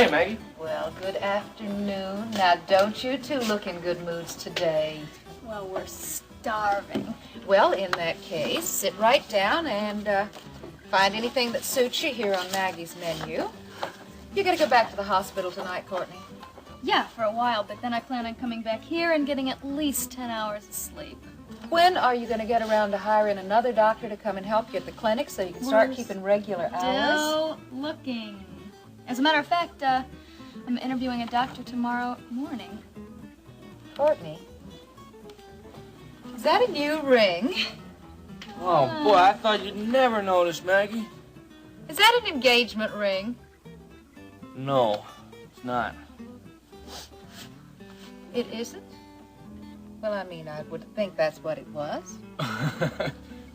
Hiya, Maggie. Well, good afternoon. Now, don't you two look in good moods today. Well, we're starving. Well, in that case, sit right down and find anything that suits you here on Maggie's menu. You gotta go back to the hospital tonight, Courtney. Yeah, for a while, but then I plan on coming back here and getting at least 10 hours of sleep. When are you gonna get around to hiring another doctor to come and help you at the clinic so you can start keeping regular hours? Still looking. As a matter of fact, I'm interviewing a doctor tomorrow morning. Courtney, is that a new ring? Oh, boy, I thought you'd never notice, Maggie. Is that an engagement ring? No, it's not. It isn't? Well, I mean, I would think that's what it was.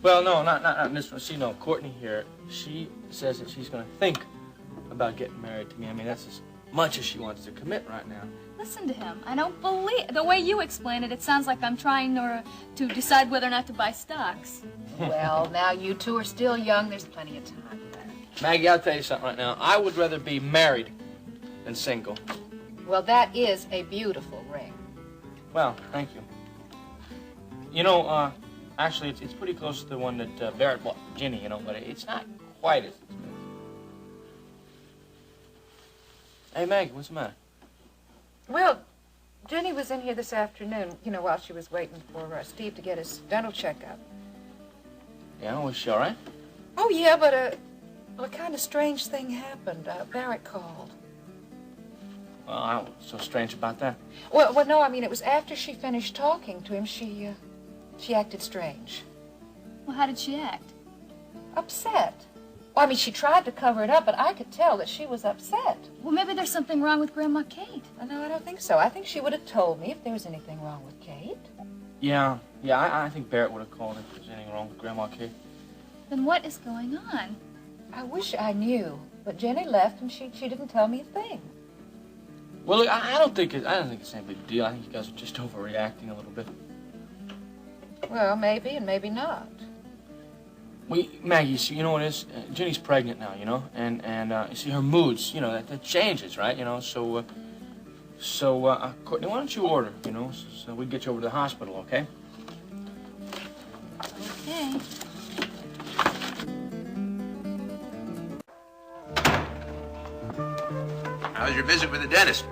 Well, no, not this one. See, no, Courtney here, she says that she's going to think about getting married to me. I mean, that's as much as she wants to commit right now. Listen to him. I don't believe... The way you explain it, it sounds like I'm trying to decide whether or not to buy stocks. Well, now you two are still young. There's plenty of time. Maggie, I'll tell you something right now. I would rather be married than single. Well, that is a beautiful ring. Well, thank you. You know, actually, it's pretty close to the one that Barrett bought Ginny, you know, but it's not quite as expensive. Hey, Maggie, what's the matter? Well, Jenny was in here this afternoon, you know, while she was waiting for Steve to get his dental checkup. Yeah, was she all right? Oh, yeah, but well, a kind of strange thing happened. Barrett called. Well, what's so strange about that? Well, no, I mean, it was after she finished talking to him, she acted strange. Well, how did she act? Upset. Well, I mean, she tried to cover it up, but I could tell that she was upset. Well, maybe there's something wrong with Grandma Kate. No, I don't think so. I think she would have told me if there was anything wrong with Kate. Yeah, I think Barrett would have called if there's anything wrong with Grandma Kate. Then what is going on? I wish I knew, but Jenny left and she didn't tell me a thing. Well, look, I don't think it's any big deal. I think you guys are just overreacting a little bit. Well, maybe and maybe not. Maggie, you know what it is? Jenny's pregnant now, you know, and you see her moods, you know, that changes, right? You know, so Courtney, why don't you order, you know, so we can get you over to the hospital, okay? Okay. How's your visit with the dentist?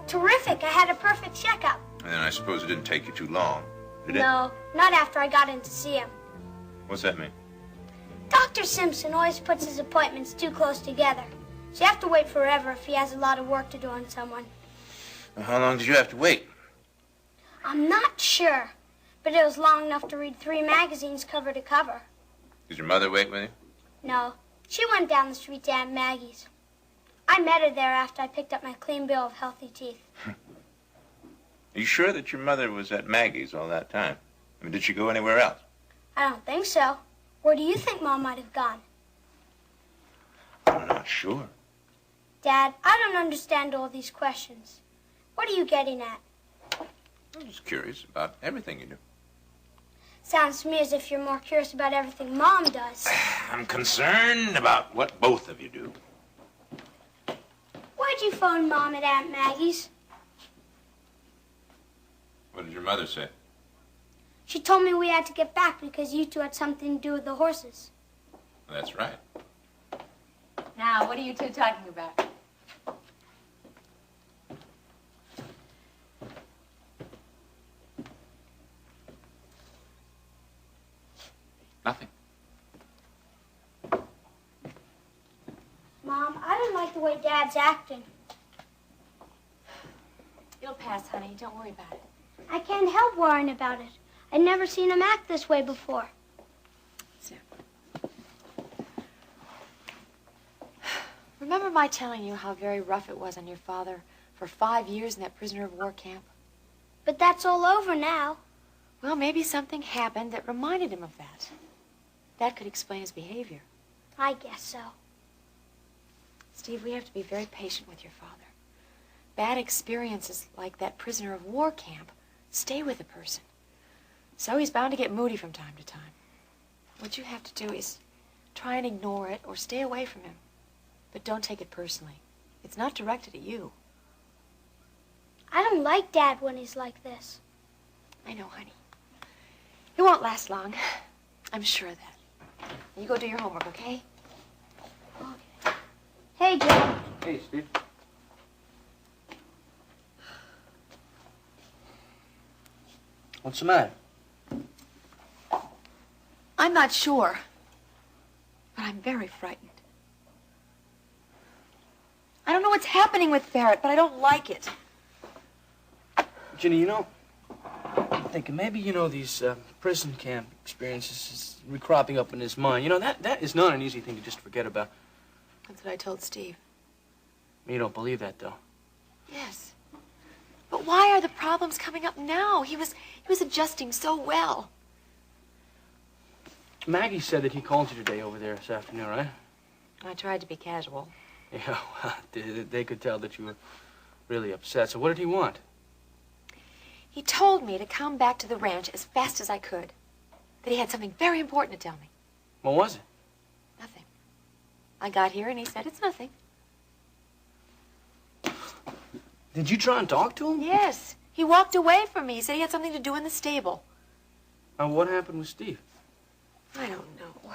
Terrific. I had a perfect checkup. And then I suppose it didn't take you too long, did it? No, not after I got in to see him. What's that mean? Dr. Simpson always puts his appointments too close together. So you have to wait forever if he has a lot of work to do on someone. How long did you have to wait? I'm not sure, but it was long enough to read 3 magazines cover to cover. Did your mother wait with you? No, she went down the street to Aunt Maggie's. I met her there after I picked up my clean bill of healthy teeth. Are you sure that your mother was at Maggie's all that time? I mean, did she go anywhere else? I don't think so. Where do you think Mom might have gone? I'm not sure. Dad, I don't understand all these questions. What are you getting at? I'm just curious about everything you do. Sounds to me as if you're more curious about everything Mom does. I'm concerned about what both of you do. Why'd you phone Mom at Aunt Maggie's? What did your mother say? She told me we had to get back because you two had something to do with the horses. That's right. Now, what are you two talking about? Nothing. Mom, I don't like the way Dad's acting. It'll pass, honey. Don't worry about it. I can't help worrying about it. I'd never seen him act this way before. So, remember my telling you how very rough it was on your father for 5 years in that prisoner of war camp? But that's all over now. Well, maybe something happened that reminded him of that. That could explain his behavior. I guess so. Steve, we have to be very patient with your father. Bad experiences like that prisoner of war camp stay with a person. So he's bound to get moody from time to time. What you have to do is try and ignore it or stay away from him. But don't take it personally. It's not directed at you. I don't like Dad when he's like this. I know, honey. It won't last long. I'm sure of that. You go do your homework, okay? Okay. Hey, Joe. Hey, Steve. What's the matter? I'm not sure, but I'm very frightened. I don't know what's happening with Barrett, but I don't like it. Ginny, you know, I'm thinking maybe, these prison camp experiences is recropping up in his mind. You know, that is not an easy thing to just forget about. That's what I told Steve. You don't believe that, though. Yes. But why are the problems coming up now? He was adjusting so well. Maggie said that he called you today over there this afternoon, right? I tried to be casual. Yeah, well, they could tell that you were really upset. So what did he want? He told me to come back to the ranch as fast as I could. That he had something very important to tell me. What was it? Nothing. I got here and he said it's nothing. Did you try and talk to him? Yes. He walked away from me. He said he had something to do in the stable. And what happened with Steve? I don't know.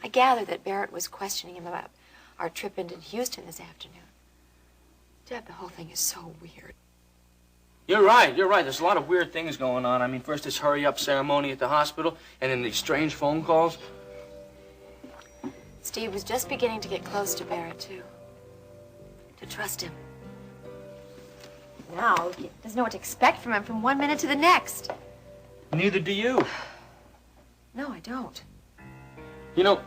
I gather that Barrett was questioning him about our trip into Houston this afternoon. Deb, the whole thing is so weird. You're right. There's a lot of weird things going on. I mean, first this hurry-up ceremony at the hospital, and then these strange phone calls. Steve was just beginning to get close to Barrett, too. To trust him. Now, he doesn't know what to expect from him from one minute to the next. Neither do you. No, I don't. You know,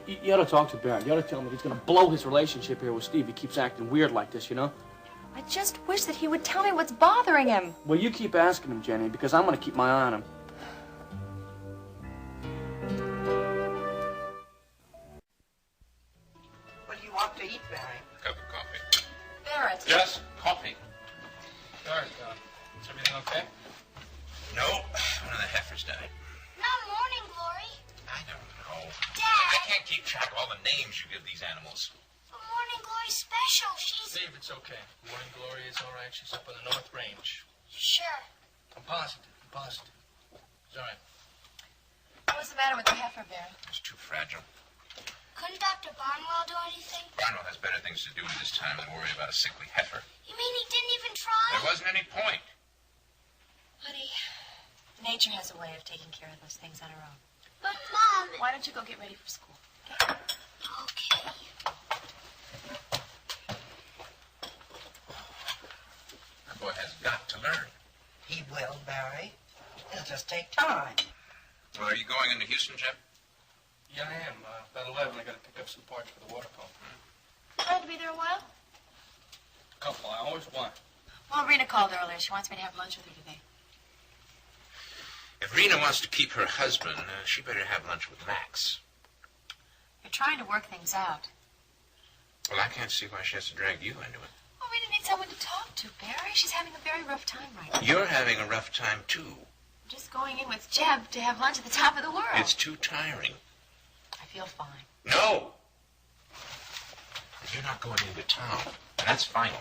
you ought to talk to Barrett. You ought to tell him that he's going to blow his relationship here with Steve. He keeps acting weird like this, you know? I just wish that he would tell me what's bothering him. Well, you keep asking him, Jenny, because I'm going to keep my eye on him. What do you want to eat, Barry? A cup of coffee. Barrett. Just coffee. Barrett, is everything okay? No, one of the heifers died. Not Morning Glory. I don't know. Dad. I can't keep track of all the names you give these animals. But Morning Glory's special. She's... Steve, it's okay. Morning Glory is all right. She's up on the North Range. Sure. I'm positive. It's all right. What's the matter with the heifer, Barrett? It's too fragile. Couldn't Dr. Barnwell do anything? Barnwell has better things to do at this time than worry about a sickly heifer. You mean he didn't even try? There wasn't any point. Honey, nature has a way of taking care of those things on her own. But, Mom... Why don't you go get ready for school? Okay. The boy has got to learn. He will, Barry. It'll just take time. Well, are you going into Houston, Jeff? Yeah, I am. About 11, I got to pick up some parts for the water pump. Plan to be there a while? A couple hours? Why? Well, Rena called earlier. She wants me to have lunch with her today. If Rena wants to keep her husband, she better have lunch with Max. They're trying to work things out. Well, I can't see why she has to drag you into it. Well, Rena needs someone to talk to, Barry. She's having a very rough time right now. You're having a rough time, too. I'm just going in with Jeb to have lunch at the top of the world. It's too tiring. I feel fine. No! You're not going into town. And that's final.